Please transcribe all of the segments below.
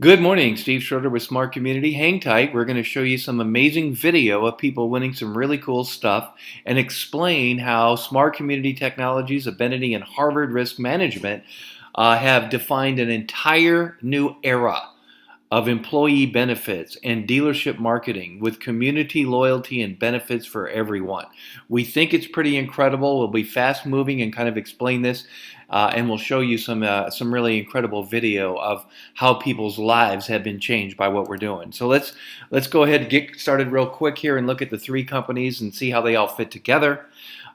Good morning, Steve Schroeder with Smart Community. Hang tight. We're going to show you some amazing video of people winning some really cool stuff and explain how Smart Community Technologies, Abenity, and Harvard Risk Management have defined an entire new era of employee benefits and dealership marketing with community loyalty and benefits for everyone. We think it's pretty incredible. We'll be fast moving and kind of explain this, and we'll show you some really incredible video of how people's lives have been changed by what we're doing. So let's go ahead and get started real quick here and look at the three companies and see how they all fit together.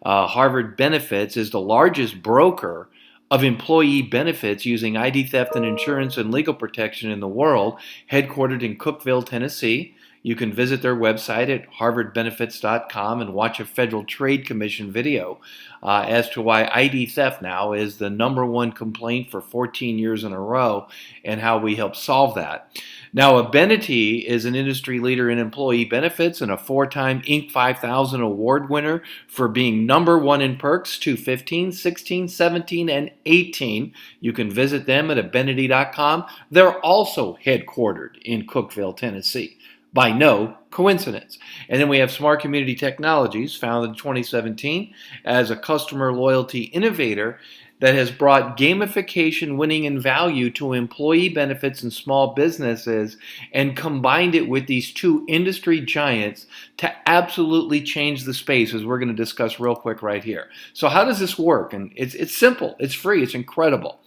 Harvard Benefits is the largest broker of employee benefits using ID theft and insurance and legal protection in the world, headquartered in Cookeville, Tennessee. You can visit their website at harvardbenefits.com and watch a Federal Trade Commission video as to why ID theft now is the #1 complaint for 14 years in a row and how we help solve that. Now, Abenity is an industry leader in employee benefits and a 4-time Inc. 5000 award winner for being #1 in perks 2015, 16, 17, and 18. You can visit them at abenity.com. They're also headquartered in Cookeville, Tennessee, by no coincidence. And then we have Smart Community Technologies, founded in 2017 as a customer loyalty innovator that has brought gamification, winning, and value to employee benefits and small businesses and combined it with these two industry giants to absolutely change the space, as we're going to discuss real quick right here. So how does this work? And it's simple. It's free. It's incredible.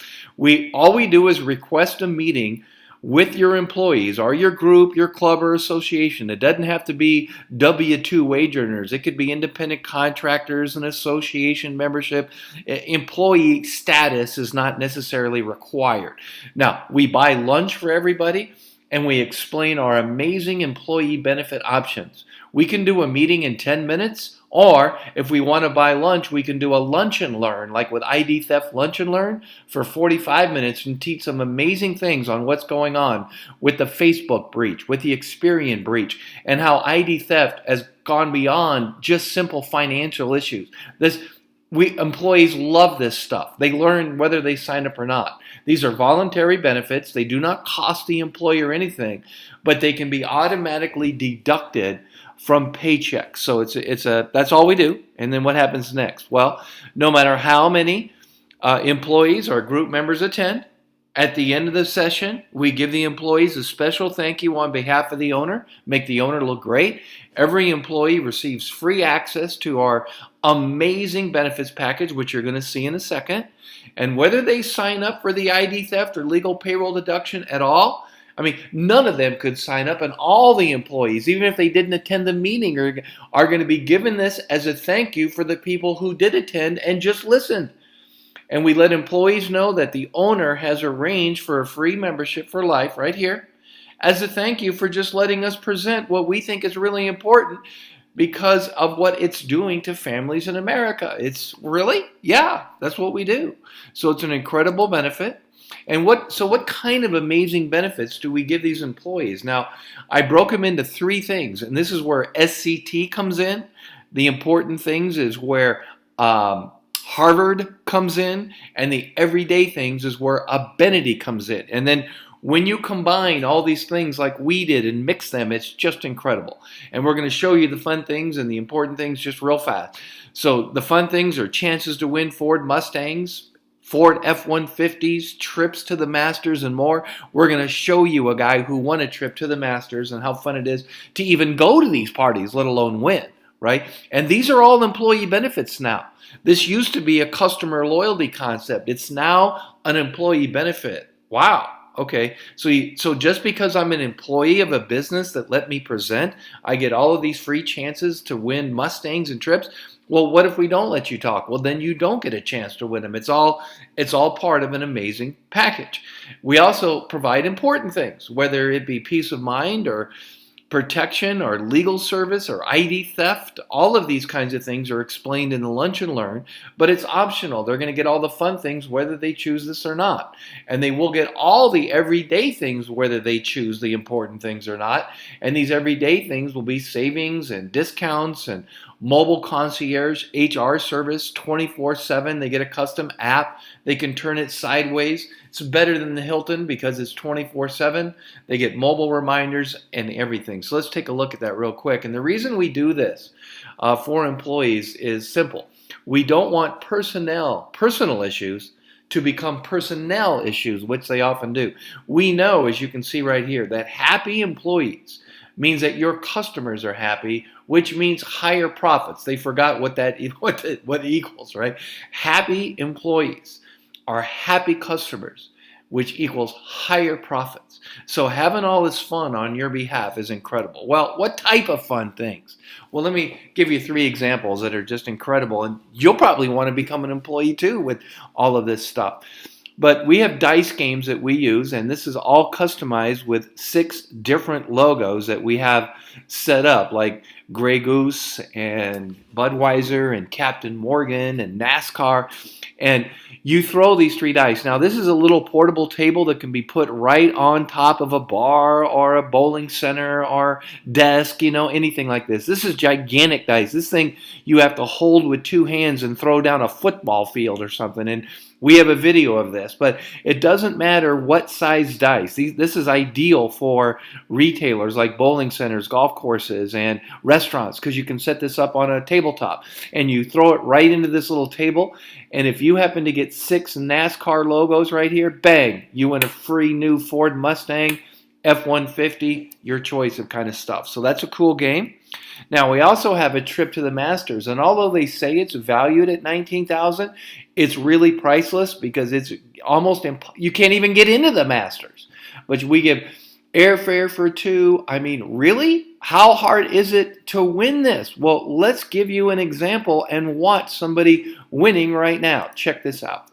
All we do is request a meeting with your employees or your group, your club, or association. It doesn't have to be W-2 wage earners. It could be independent contractors, an association membership. Employee status is not necessarily required. Now, we buy lunch for everybody, and we explain our amazing employee benefit options. We can do a meeting in 10 minutes, or if we want to buy lunch, we can do a lunch and learn, like with ID Theft Lunch and Learn, for 45 minutes and teach some amazing things on what's going on with the Facebook breach, with the Experian breach, and how ID theft has gone beyond just simple financial issues. Employees love this stuff. They learn whether they sign up or not. These are voluntary benefits. They do not cost the employer anything, but they can be automatically deducted from paychecks. So that's all we do. And then what happens next? Well, no matter how many employees or group members attend, at the end of the session, we give the employees a special thank you on behalf of the owner, make the owner look great. Every employee receives free access to our amazing benefits package, which you're going to see in a second. And whether they sign up for the ID theft or legal payroll deduction at all, I mean, none of them could sign up, and all the employees, even if they didn't attend the meeting, are going to be given this as a thank you for the people who did attend and just listened. And we let employees know that the owner has arranged for a free membership for life right here as a thank you for just letting us present what we think is really important because of what it's doing to families in America. It's really, yeah, that's what we do. So it's an incredible benefit. And what kind of amazing benefits do we give these employees? Now, I broke them into 3 things, and this is where SCT comes in. The important things is where Harvard comes in, and the everyday things is where Abenity comes in. And then when you combine all these things like we did and mix them, it's just incredible. And we're going to show you the fun things and the important things just real fast. So the fun things are chances to win Ford Mustangs, Ford F-150s, trips to the Masters, and more. We're going to show you a guy who won a trip to the Masters and how fun it is to even go to these parties, let alone win, right? And these are all employee benefits now. This used to be a customer loyalty concept. It's now an employee benefit. Wow. Okay, so just because I'm an employee of a business that let me present, I get all of these free chances to win Mustangs and trips. Well, what if we don't let you talk? Well, then you don't get a chance to win them. It's all part of an amazing package. We also provide important things, whether it be peace of mind or protection or legal service or ID theft. All of these kinds of things are explained in the Lunch and Learn, but it's optional. They're going to get all the fun things whether they choose this or not. And they will get all the everyday things whether they choose the important things or not. And these everyday things will be savings and discounts and Mobile concierge HR service 24/7. They get a custom app. They can turn it sideways. It's better than the Hilton because it's 24/7. They get mobile reminders and everything. So let's take a look at that real quick. And the reason we do this for employees is simple. We don't want personal issues to become personnel issues, which they often do. We know, as you can see right here, that happy employees means that your customers are happy, which means higher profits. They forgot what it equals, right? Happy employees are happy customers, which equals higher profits. So having all this fun on your behalf is incredible. Well, what type of fun things? Well, let me give you 3 examples that are just incredible, and you'll probably want to become an employee too with all of this stuff. But we have dice games that we use, and this is all customized with 6 different logos that we have set up, like Grey Goose and Budweiser and Captain Morgan and NASCAR. And you throw these 3 dice. Now, this is a little portable table that can be put right on top of a bar or a bowling center or desk, anything like this. This is gigantic dice. This thing you have to hold with 2 hands and throw down a football field or something. And we have a video of this, but it doesn't matter what size dice. This is ideal for retailers like bowling centers, golf courses, and restaurants because you can set this up on a tabletop and you throw it right into this little table. And if you happen to get 6 NASCAR logos right here, bang, you win a free new Ford Mustang, F-150, your choice of kind of stuff. So that's a cool game. Now, we also have a trip to the Masters, and although they say it's valued at $19,000, it's really priceless because it's almost you can't even get into the Masters. But we give airfare for 2. I mean, really? How hard is it to win this? Well, let's give you an example and watch somebody winning right now. Check this out.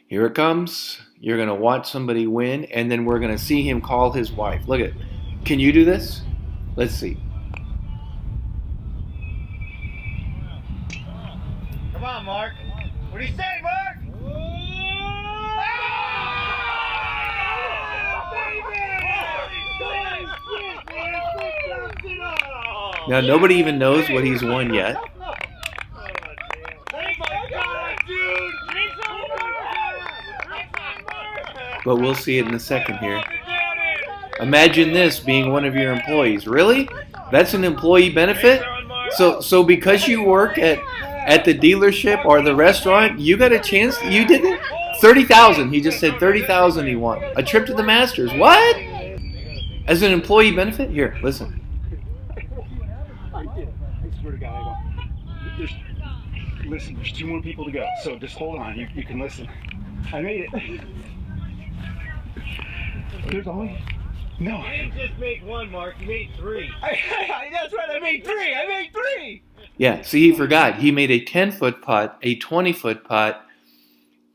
Here it comes. You're going to watch somebody win, and then we're going to see him call his wife. Look at it. Can you do this? Let's see. Come on, Mark. What do you say, Mark? Now, nobody even knows what he's won yet. But we'll see it in a second here. Imagine this being one of your employees. Really? That's an employee benefit? So because you work at the dealership or the restaurant, you got a chance? You did it? 30,000. He just said 30,000 he won. A trip to the Masters. What? As an employee benefit? Here, listen. I swear to God, listen, there's 2 more people to go, so just hold on. You can listen. I made it. There's only... No. You didn't just make 1, Mark. You made 3. That's right, I made 3. I made 3. Yeah, see, he forgot. He made a 10-foot putt, a 20-foot putt,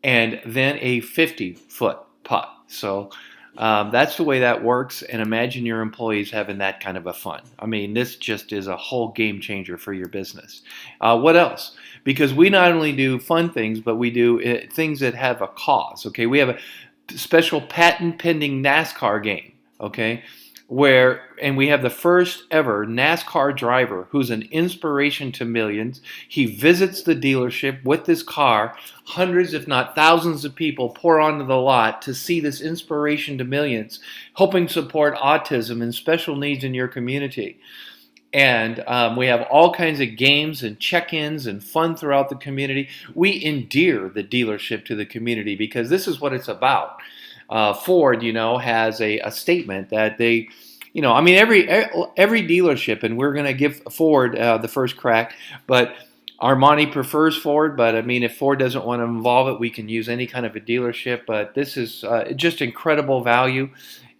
and then a 50-foot putt. So that's the way that works, and imagine your employees having that kind of a fun. I mean, this just is a whole game changer for your business. What else? Because we not only do fun things, but we do things that have a cause. Okay, we have a special patent-pending NASCAR game. Okay, and we have the first ever NASCAR driver who's an inspiration to millions. He visits the dealership with this car. Hundreds, if not thousands of people pour onto the lot to see this inspiration to millions, helping support autism and special needs in your community. And we have all kinds of games and check-ins and fun throughout the community. We endear the dealership to the community because this is what it's about. Ford, has a statement that they, every dealership, and we're going to give Ford the first crack, but Armani prefers Ford, but I mean, if Ford doesn't want to involve it, we can use any kind of a dealership, but this is just incredible value.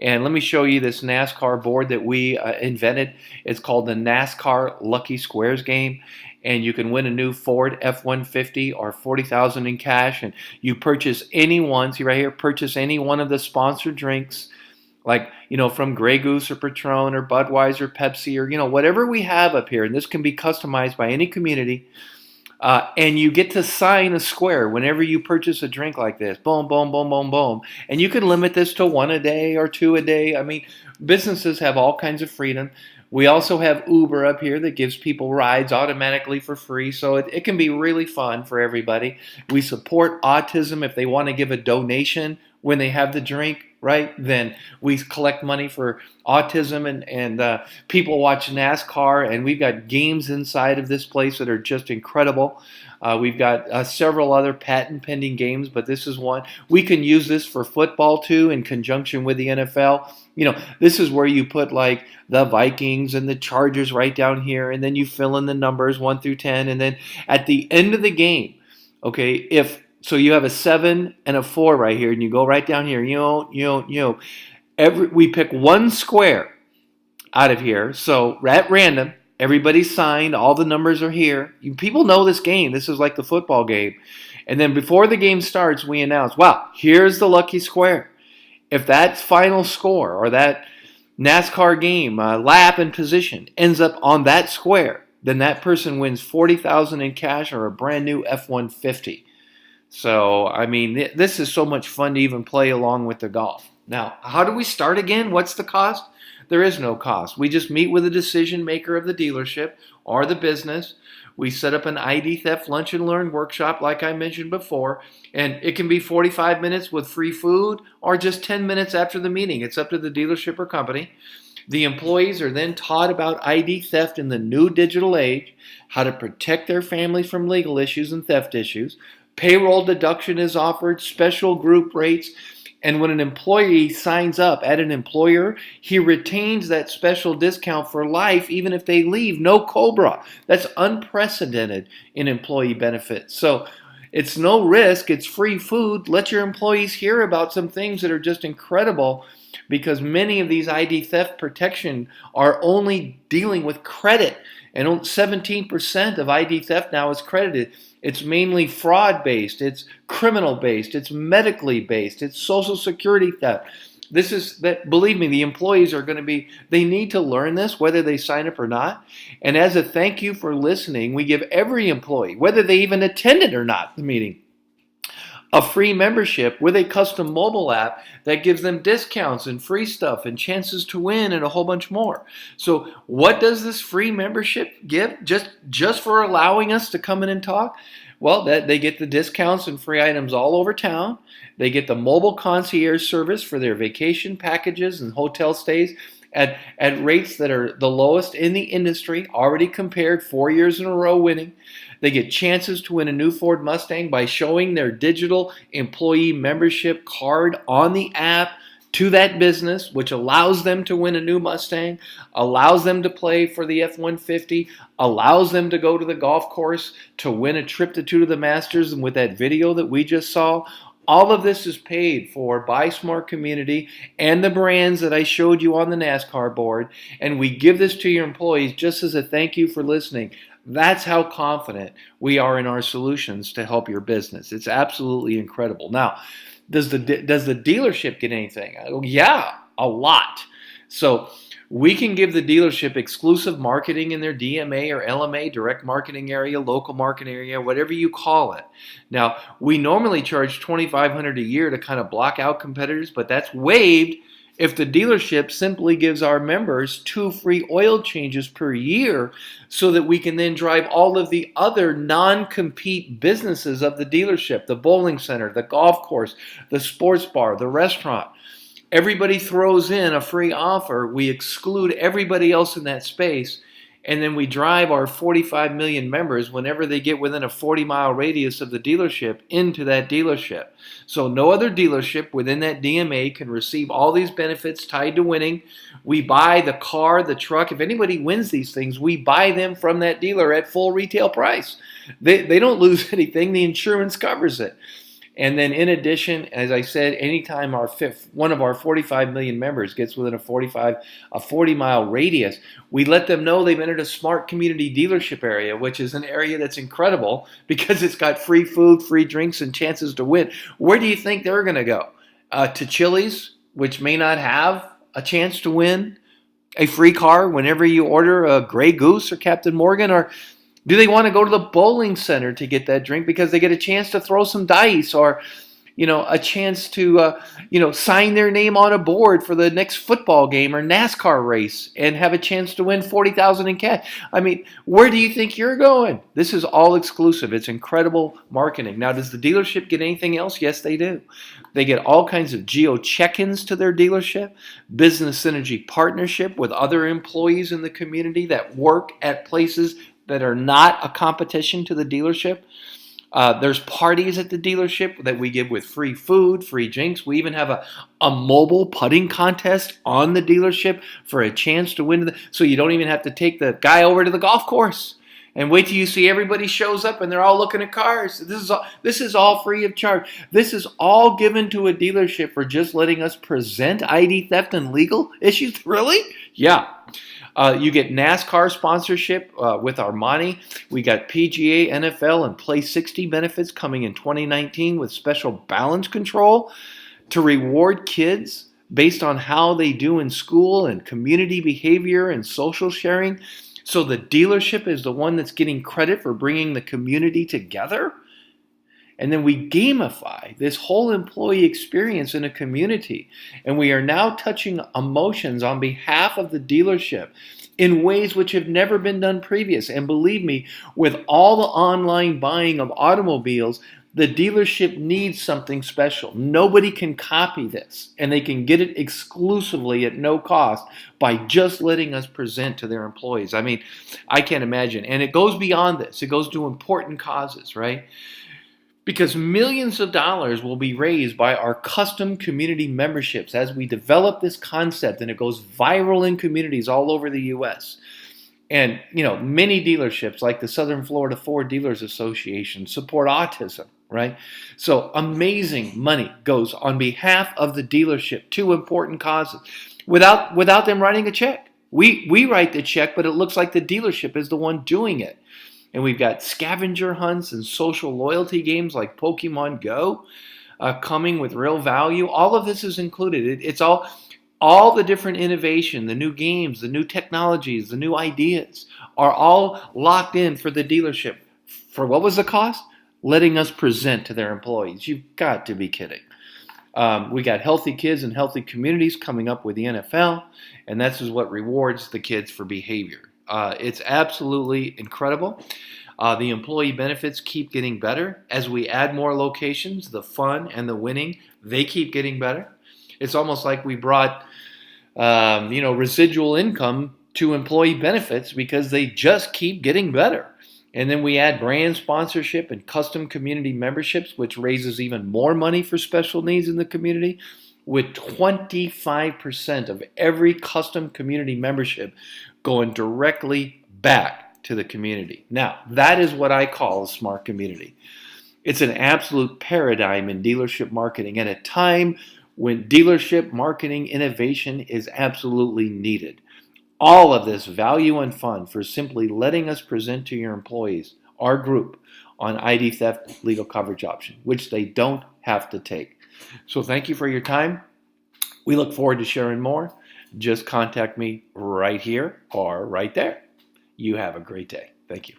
And let me show you this NASCAR board that we invented. It's called the NASCAR Lucky Squares game. And you can win a new Ford F-150 or $40,000 in cash. And you purchase any one, see right here, purchase any one of the sponsored drinks, like, from Grey Goose or Patron or Budweiser, Pepsi, or, whatever we have up here. And this can be customized by any community. And you get to sign a square whenever you purchase a drink like this. Boom, boom, boom, boom, boom. And you can limit this to 1 a day or 2 a day. I mean, businesses have all kinds of freedom. We also have Uber up here that gives people rides automatically for free, so it can be really fun for everybody. We support autism. If they want to give a donation when they have the drink, right, then we collect money for autism, and people watch NASCAR, and we've got games inside of this place that are just incredible. We've got several other patent pending games, but this is one. We can use this for football too in conjunction with the NFL. This is where you put like the Vikings and the Chargers right down here, and then you fill in the numbers 1 through 10, and then at the end of the game, okay, so you have a 7 and a 4 right here, and you go right down here, we pick one square out of here, so at random, everybody's signed, all the numbers are here. People know this game. This is like the football game. And then before the game starts, we announce, wow, here's the lucky square. If that final score or that NASCAR game, lap and position, ends up on that square, then that person wins $40,000 in cash or a brand new F-150. So, I mean, this is so much fun to even play along with the golf. Now, how do we start again? What's the cost? There is no cost. We just meet with the decision maker of the dealership or the business. We set up an ID theft lunch and learn workshop like I mentioned before, and it can be 45 minutes with free food or just 10 minutes after the meeting. It's up to the dealership or company. The employees are then taught about ID theft in the new digital age, how to protect their families from legal issues and theft issues. Payroll deduction is offered, special group rates. And when an employee signs up at an employer, he retains that special discount for life, even if they leave. No COBRA. That's unprecedented in employee benefits. So it's no risk. It's free food. Let your employees hear about some things that are just incredible, because many of these ID theft protection are only dealing with credit. And 17% of ID theft now is credited. It's mainly fraud-based, it's criminal-based, it's medically based, it's Social Security theft. Believe me, the employees are going to be, they need to learn this whether they sign up or not. And as a thank you for listening, we give every employee, whether they even attended or not, the meeting, a free membership with a custom mobile app that gives them discounts and free stuff and chances to win and a whole bunch more. So what does this free membership give just for allowing us to come in and talk? Well, they get the discounts and free items all over town. They get the mobile concierge service for their vacation packages and hotel stays at rates that are the lowest in the industry, already compared 4 years in a row winning. They get chances to win a new Ford Mustang by showing their digital employee membership card on the app to that business, which allows them to win a new Mustang, allows them to play for the F-150, allows them to go to the golf course to win a trip to 2 of the Masters. And with that video that we just saw, all of this is paid for by Smart Community and the brands that I showed you on the NASCAR board. And we give this to your employees just as a thank you for listening. That's how confident we are in our solutions to help your business. It's absolutely incredible. Now, does the dealership get anything? Yeah, a lot. So we can give the dealership exclusive marketing in their DMA or LMA, direct marketing area, local marketing area, whatever you call it. Now, we normally charge $2,500 a year to kind of block out competitors, but that's waived if the dealership simply gives our members 2 free oil changes per year, so that we can then drive all of the other non-compete businesses of the dealership, the bowling center, the golf course, the sports bar, the restaurant. Everybody throws in a free offer. We exclude everybody else in that space, and then we drive our 45 million members whenever they get within a 40-mile radius of the dealership into that dealership. So no other dealership within that DMA can receive all these benefits tied to winning. We buy the car, the truck. If anybody wins these things, we buy them from that dealer at full retail price. They don't lose anything. The insurance covers it. And then in addition, as I said, anytime one of our 45 million members gets within a 40-mile radius, we let them know they've entered a Smart Community dealership area, which is an area that's incredible because it's got free food, free drinks, and chances to win. Where do you think they're going to go? To Chili's, which may not have a chance to win a free car whenever you order a Grey Goose or Captain Morgan? Or do they want to go to the bowling center to get that drink because they get a chance to throw some dice? Or, a chance to, sign their name on a board for the next football game or NASCAR race and have a chance to win $40,000 in cash. I mean, where do you think you're going? This is all exclusive. It's incredible marketing. Now, does the dealership get anything else? Yes, they do. They get all kinds of geo check-ins to their dealership, business synergy partnership with other employees in the community that work at places that are not a competition to the dealership. There's parties at the dealership that we give with free food, free drinks. We even have a mobile putting contest on the dealership for a chance to win. So you don't even have to take the guy over to the golf course and wait till you see everybody shows up and they're all looking at cars. This is all free of charge. This is all given to a dealership for just letting us present ID theft and legal issues. Really? Yeah. You get NASCAR sponsorship with Armani. We got PGA, NFL, and Play 60 benefits coming in 2019 with special balance control to reward kids based on how they do in school and community behavior and social sharing. So the dealership is the one that's getting credit for bringing the community together. And then we gamify this whole employee experience in a community. And we are now touching emotions on behalf of the dealership in ways which have never been done previous. And believe me, with all the online buying of automobiles, the dealership needs something special. Nobody can copy this, and they can get it exclusively at no cost by just letting us present to their employees. I mean, I can't imagine. And it goes beyond this. It goes to important causes, right? Because millions of dollars will be raised by our custom community memberships as we develop this concept, and it goes viral in communities all over the U.S. And, many dealerships like the Southern Florida Ford Dealers Association support autism, right? So amazing money goes on behalf of the dealership to important causes without them writing a check. We write the check, but it looks like the dealership is the one doing it. And we've got scavenger hunts and social loyalty games like Pokemon Go coming with real value. All of this is included. It's all the different innovation, the new games, the new technologies, the new ideas are all locked in for the dealership. For what was the cost? Letting us present to their employees. You've got to be kidding. We got healthy kids and healthy communities coming up with the NFL, and this is what rewards the kids for behavior. It's absolutely incredible. The employee benefits keep getting better. As we add more locations, the fun and the winning, they keep getting better. It's almost like we brought, residual income to employee benefits because they just keep getting better. And then we add brand sponsorship and custom community memberships, which raises even more money for special needs in the community, with 25% of every custom community membership going directly back to the community. Now, that is what I call a smart community. It's an absolute paradigm in dealership marketing at a time when dealership marketing innovation is absolutely needed. All of this value and fun for simply letting us present to your employees, our group, on ID theft legal coverage option, which they don't have to take. So thank you for your time. We look forward to sharing more. Just contact me right here or right there. You have a great day. Thank you.